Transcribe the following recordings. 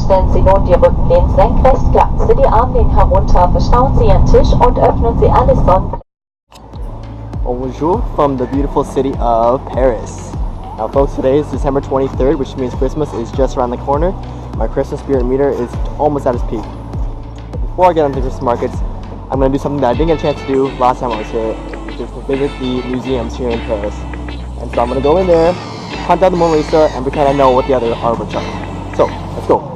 stellen Sie nun die Rückenlehnen senkrecht, klappen Sie die Armlehnen herunter, verstauen Sie Ihren Tisch und öffnen Sie alle Sonnen. Bonjour from the beautiful city of Paris. Now folks, today is December 23rd, which means Christmas is just around the corner. My Christmas spirit meter is almost at its peak. But before I get onto the Christmas markets, I'm going to do something that I didn't get a chance to do last time I was here, which is to visit the museums here in Paris. And so I'm going to go in there, hunt down the Mona Lisa, and pretend I know what the other artworks are. So, let's go.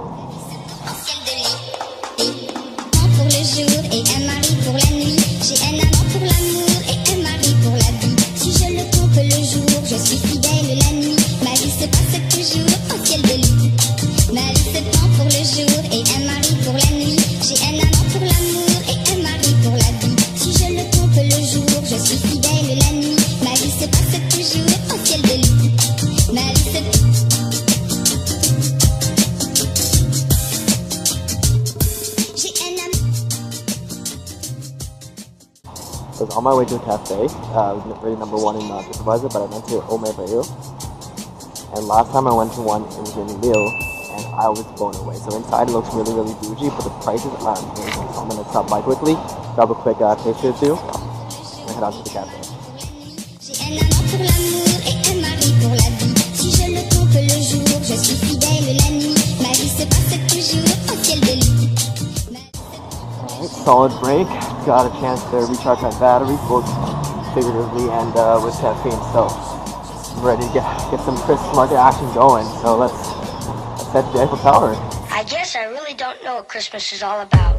I was on my way to a cafe. I was rated number 1 in TripAdvisor, but I went to Omer. And last time I went to one, it was in Lille, and I was blown away. So inside it looks really, really bougie, but the prices are amazing. So I'm going to stop by quickly, grab a quick pastry or two, and head out to the cafe. Solid break, got a chance to recharge my battery, both figuratively and with caffeine, so I'm ready to get some Christmas market action going. So let's head to the Eiffel Tower. I guess I really don't know what Christmas is all about.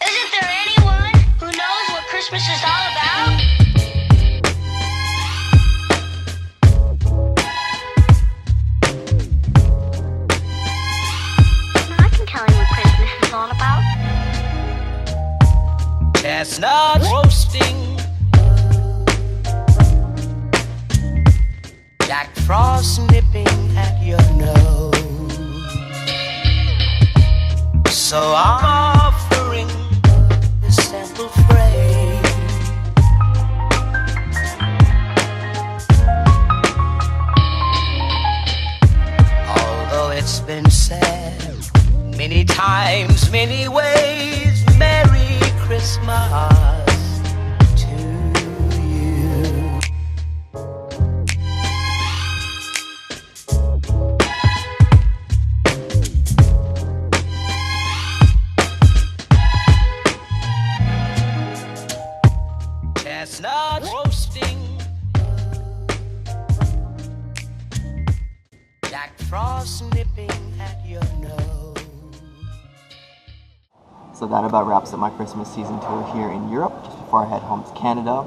Isn't there anyone who knows what Christmas is all about? Chestnuts roasting, Jack Frost nipping at your nose. So I'm offering this simple phrase. Although it's been said many times, many ways, Merry Christmas to you. Chestnut roasting, Jack Frost nipping at your nose. So that about wraps up my Christmas season tour here in Europe, just before I head home to Canada.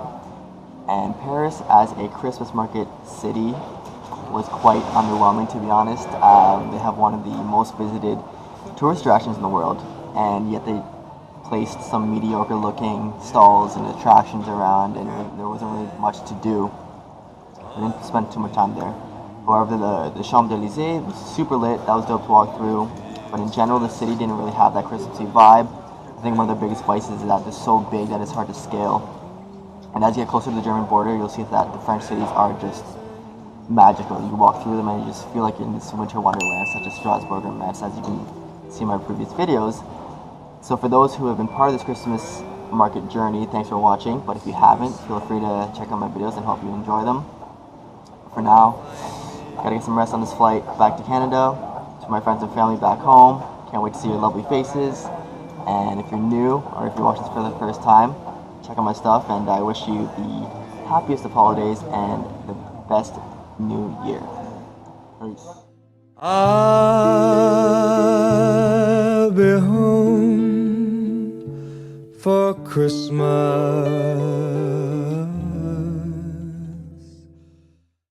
And Paris as a Christmas market city was quite underwhelming, to be honest. They have one of the most visited tourist attractions in the world, and yet they placed some mediocre looking stalls and attractions around, and there wasn't really much to do. I didn't spend too much time there. However, the champ-elysees was super lit, that was dope to walk through, but in general the city didn't really have that Christmassy vibe. I think one of the biggest vices is that they're so big that it's hard to scale. And as you get closer to the German border, you'll see that the French cities are just magical. You walk through them and you just feel like you're in this winter wonderland, such as Strasbourg or Metz, as you can see in my previous videos. So for those who have been part of this Christmas market journey, thanks for watching. But if you haven't, feel free to check out my videos and hope you enjoy them. For now, gotta get some rest on this flight back to Canada, to my friends and family back home. Can't wait to see your lovely faces. And if you're new, or if you're watching this for the first time, check out my stuff, and I wish you the happiest of holidays and the best new year. Peace. I'll be home for Christmas.